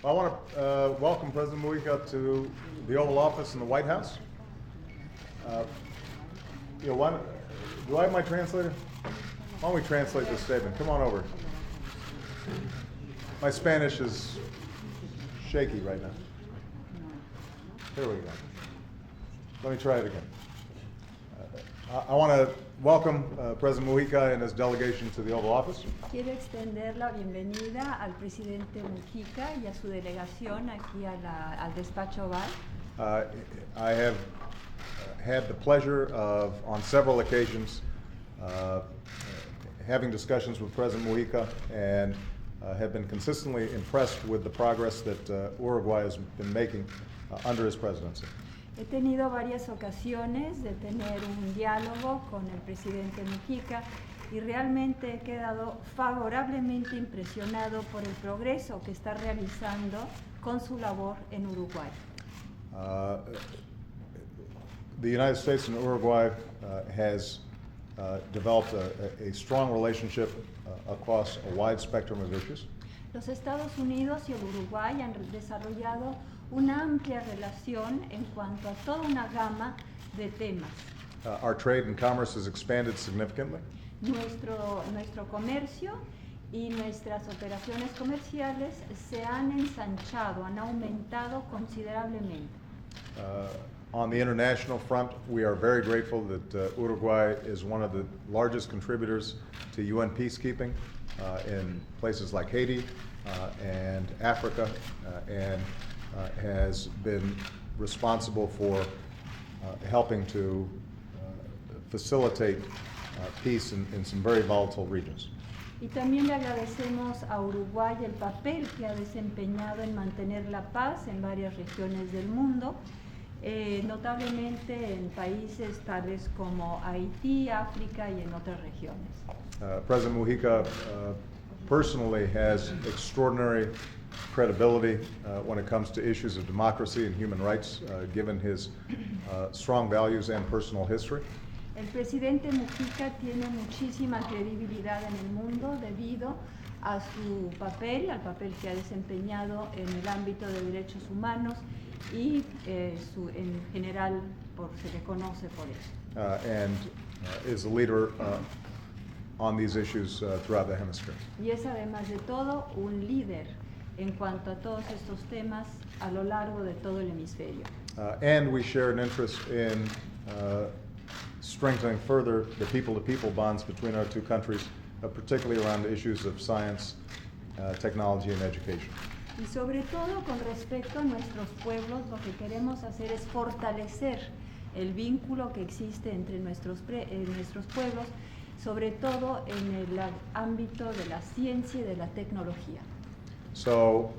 I want to welcome President Mujica to the Oval Office in the White House. Do I have my translator? Why don't we translate this statement? Come on over. My Spanish is shaky right now. Here we go. Let me try it again. I want to welcome President Mujica and his delegation to the Oval Office. Quiero extender la bienvenida al presidente Mujica y a su delegación aquí al despacho oval. I have had the pleasure of, on several occasions, having discussions with President Mujica and have been consistently impressed with the progress that Uruguay has been making under his presidency. He tenido varias ocasiones de tener un diálogo con el presidente Mujica y realmente he quedado favorablemente impresionado por el progreso que está realizando con su labor en Uruguay. The United States and Uruguay has developed a strong relationship across a wide spectrum of issues. Los Estados Unidos y el Uruguay han desarrollado una amplia relación en cuanto a toda una gama de temas. Our trade and commerce has expanded significantly. Nuestro comercio y nuestras operaciones comerciales se han ensanchado, han aumentado considerablemente. On the international front, we are very grateful that Uruguay is one of the largest contributors to UN peacekeeping in places like Haiti and Africa, and has been responsible for helping to facilitate peace in some very volatile regions. Y también le agradecemos a Uruguay el papel que ha desempeñado en mantener la paz en varias regiones del mundo, notablemente en países tales como Haití, África y en otras regiones. President Mujica personally has extraordinary credibility when it comes to issues of democracy and human rights, given his strong values and personal history. El presidente Mujica tiene muchísima credibilidad en el mundo debido a su papel, al papel que ha desempeñado en el ámbito de derechos humanos y en general se le conoce por eso. And is a leader on these issues throughout the hemisphere. Y es además de todo un líder en cuanto a todos estos temas a lo largo de todo el hemisferio. And we share an interest in strengthening further the people-to-people bonds between our two countries, particularly around the issues of science, technology, and education. Y sobre todo con respecto a nuestros pueblos, lo que queremos hacer es fortalecer el vínculo que existe entre nuestros pueblos, sobre todo en el ámbito de la ciencia y de la tecnología. So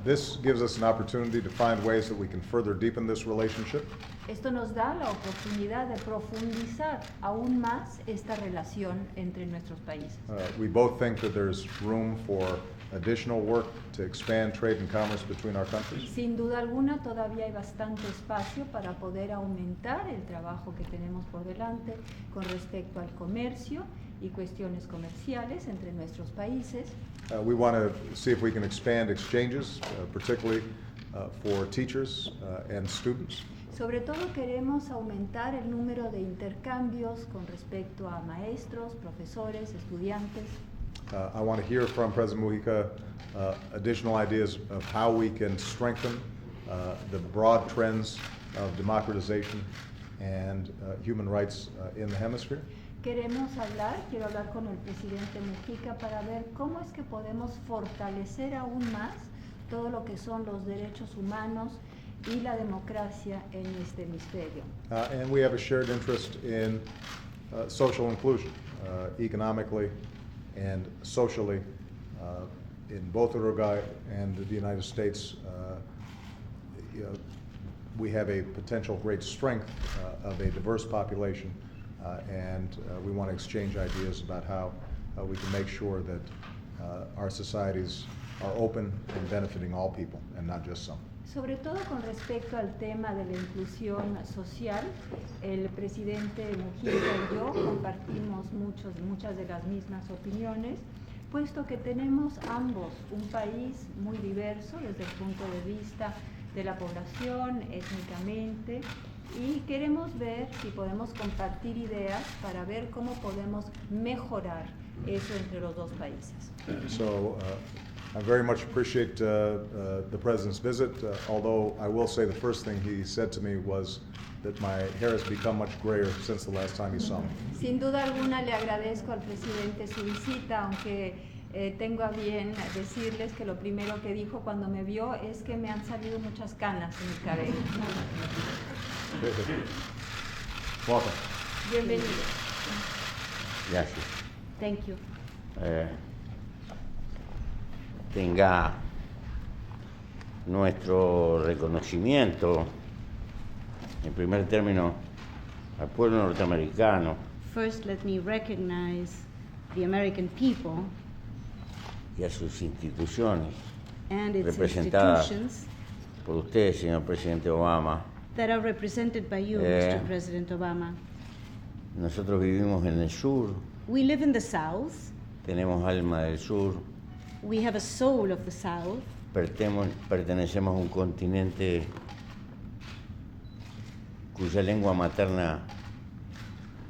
this gives us an opportunity to find ways that we can further deepen this relationship. Esto nos da la oportunidad de profundizar aún más esta relación entre nuestros países. We both think that there's room for additional work to expand trade and commerce between our countries. Sin duda alguna, todavía hay bastante espacio para poder aumentar el trabajo que tenemos por delante con respecto al comercio y cuestiones comerciales entre nuestros países. We want to see if we can expand exchanges, particularly for teachers and students. Sobre todo queremos aumentar el número de intercambios con respecto a maestros, profesores, estudiantes. I want to hear from President Mujica additional ideas of how we can strengthen the broad trends of democratization and human rights in the hemisphere. Quiero hablar con el presidente Mujica para ver cómo es que podemos fortalecer aún más todo lo que son los derechos humanos y la democracia en este hemisferio. And we have a shared interest in social inclusion, economically and socially, in both Uruguay and the United States. We have a potential great strength of a diverse population, and we want to exchange ideas about how we can make sure that our societies are open and benefiting all people and not just some. Sobre todo con respecto al tema de la inclusión social, el presidente Mujica y yo compartimos muchas de las mismas opiniones, puesto que tenemos ambos un país muy diverso desde el punto de vista de la población, étnicamente, y queremos ver si podemos compartir ideas para ver cómo podemos mejorar eso entre los dos países. So I very much appreciate the President's visit, although I will say the first thing he said to me was that my hair has become much grayer since the last time he saw me. Sin duda alguna le agradezco al presidente su visita, aunque tengo a bien decirles que lo primero que dijo cuando me vio es que me han salido muchas canas en el cabello. Welcome. Bienvenido. Gracias. Thank you. Tenga nuestro reconocimiento, en primer término, al pueblo norteamericano First, let me recognize the American people y a sus instituciones, and its representadas institutions por usted, señor presidente Obama. that are represented by you, Mr. President Obama. Nosotros vivimos en el sur, We live in the South. tenemos alma del sur, We have a soul of the South. pertenecemos a un continente cuya lengua materna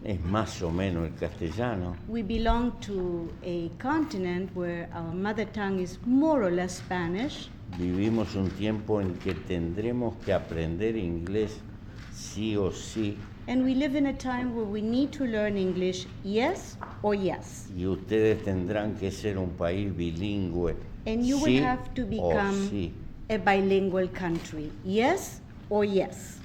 es más o menos el castellano. We belong to a continent where our mother tongue is more or less Spanish. Vivimos un tiempo en que tendremos que aprender inglés sí o sí, And we live in a time where we need to learn English, yes or yes. y ustedes tendrán que ser un país bilingüe And you sí will have to o become sí, a bilingual country, yes or yes.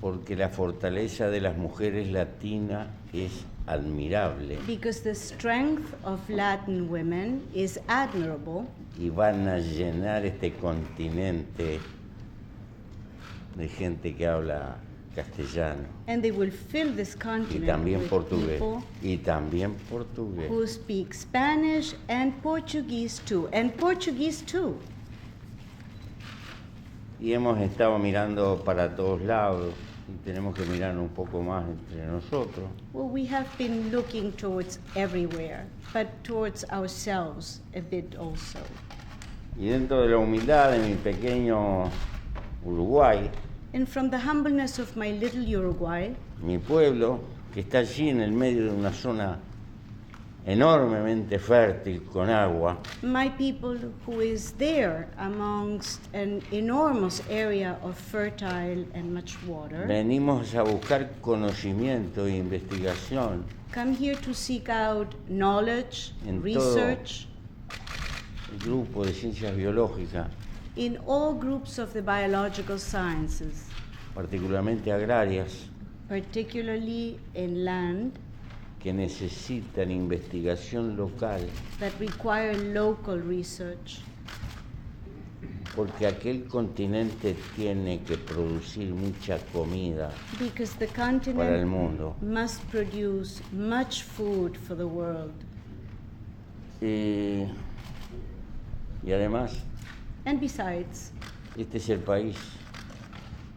porque la fortaleza de las mujeres latinas es admirable Because the strength of Latin women is admirable, y van a llenar este continente de gente que habla castellano and they will fill this y continent también with portugués people y también portugués. who speak Spanish and Portuguese too, Y hemos estado mirando para todos lados y tenemos que mirar un poco más entre nosotros. Well, we have been looking towards everywhere, but towards ourselves a bit also. Y dentro de la humildad de mi pequeño Uruguay, And from the humbleness of my little Uruguay, mi pueblo, que está allí en el medio de una zona enormemente fértil con agua, my people who is there amongst an enormous area of fertile and much water, venimos a buscar conocimiento e investigación come here to seek out knowledge, En research, el grupo de ciencias biológicas, in all groups of the biological sciences, particularmente agrarias, particularly in land que necesitan investigación local, that require local research, porque aquel continente tiene que producir mucha comida because the para el continent mundo. must produce much food for the world. Y además, And besides, este es el país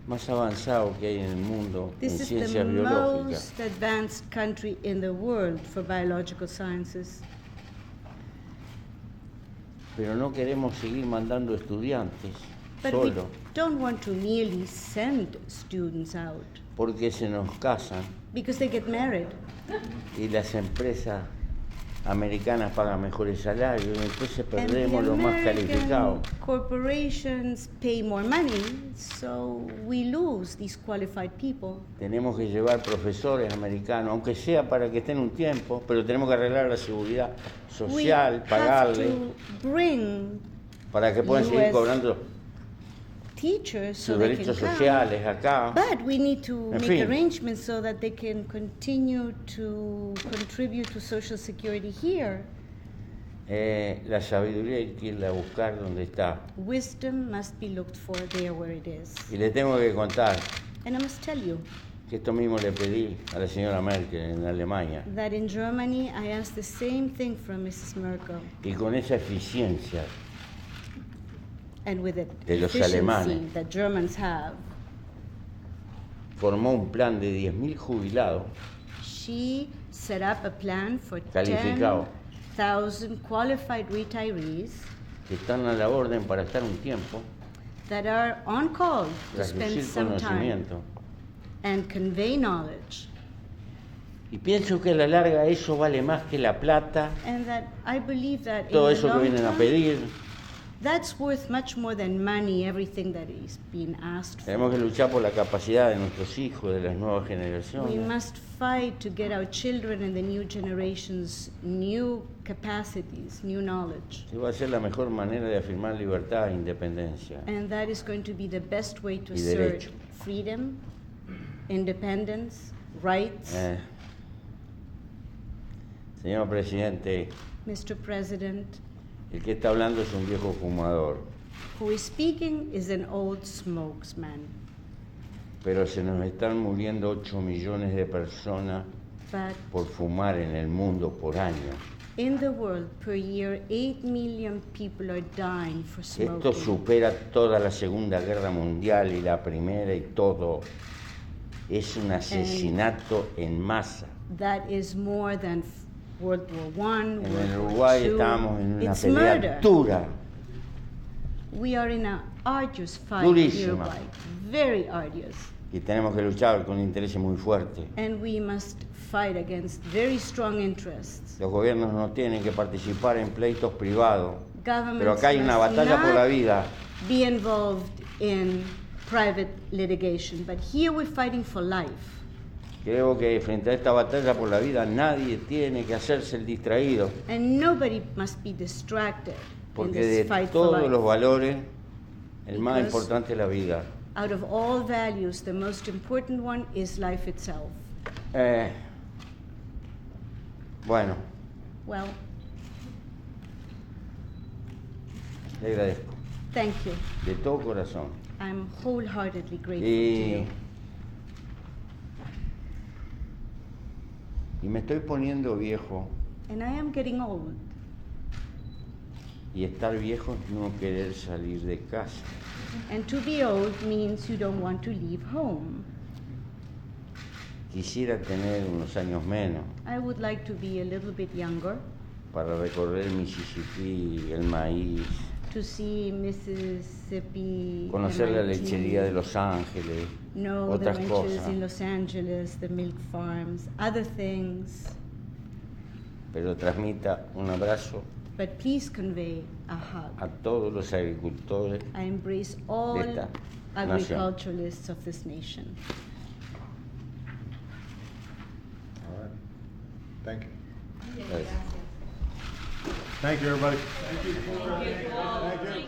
más avanzado que hay en el mundo en this is the ciencias biológicas. most advanced country in the world for biological sciences. Pero no queremos seguir mandando estudiantes But we solo, don't want to merely send students out porque se nos casan because they get married. y las empresas americanas pagan mejores salarios y entonces And the perdemos los más American calificados. corporations pay more money, so we lose these qualified people. Tenemos que llevar profesores americanos, aunque sea para que estén un tiempo, pero tenemos que arreglar la seguridad social, We have pagarle, to bring para que puedan seguir US cobrando teachers so sus they can derechos come. sociales acá. But we need to En make fin. arrangements so that they can continue to contribute to Social Security here. La sabiduría hay que irla a buscar donde está. Wisdom must be looked for there where it is. Y le tengo que contar And I must tell you que esto mismo le pedí a la señora Merkel en Alemania. that in Germany I asked the same thing from Mrs. Merkel. Y con esa eficiencia And with the De los efficiency alemanes. that Germans have, formó un plan de 10.000 jubilados she set up a plan for calificados 1,000 qualified retirees que están a la orden para estar un tiempo, that are on call to spend transmitir some time conocimiento. and convey knowledge. Y pienso que a la larga eso vale más que la plata, And that I believe that in todo the eso que long vienen a term, pedir. that's worth much more than money, everything that is being asked Tenemos for. que luchar por la capacidad de nuestros hijos, de las nuevas We generaciones. must fight to get our children and the new generations new capacities, new knowledge. Y va a ser la mejor manera de afirmar libertad e independencia. And that is going to be the best way to Y assert derecho. freedom, independence, rights. Señor presidente, Mr. President, el que está hablando es un viejo fumador, who is speaking is an old spokesman, pero se nos están muriendo 8 millones de personas but por fumar en el mundo por año. in the world per year, 8 million people are dying for Esto smoking. supera toda la Segunda Guerra Mundial y la Primera y todo. Es un asesinato en masa. That is more than World War I, En el World War Uruguay II. estábamos en una It's pelea murder. dura. We are in an arduous fight Durísima. in Uruguay, very arduous. Y tenemos que luchar con intereses muy fuertes. And we must fight against very strong interests. Los gobiernos no tienen que participar en pleitos privados, Governments pero acá hay una must batalla por la not vida. be involved in private litigation, but here we're fighting for life. Creo que frente a esta batalla por la vida nadie tiene que hacerse el distraído, And nobody must be distracted in porque this de fight for todos life. los valores, el más Because- importante es la vida. Out of all values, the most important one is life itself. Bueno, Well, le agradezco thank you. de todo corazón. I'm wholeheartedly grateful to Y, you. y me estoy poniendo viejo, And I am getting old. y estar viejo es no querer salir de casa. And to be old means you don't want to leave home. Quisiera tener unos años menos I would like to be a little bit younger, para recorrer Mississippi, el maíz, to see Mississippi, conocer la MIT, lechería de Los Ángeles, know the otras ranches cosas. in Los Angeles, the milk farms, other things. Pero transmita un abrazo But please convey a hug. a todos los agricultores. I embrace all de esta agriculturalists of this nation. All right. Thank you. Gracias. Thank you, everybody. Thank you.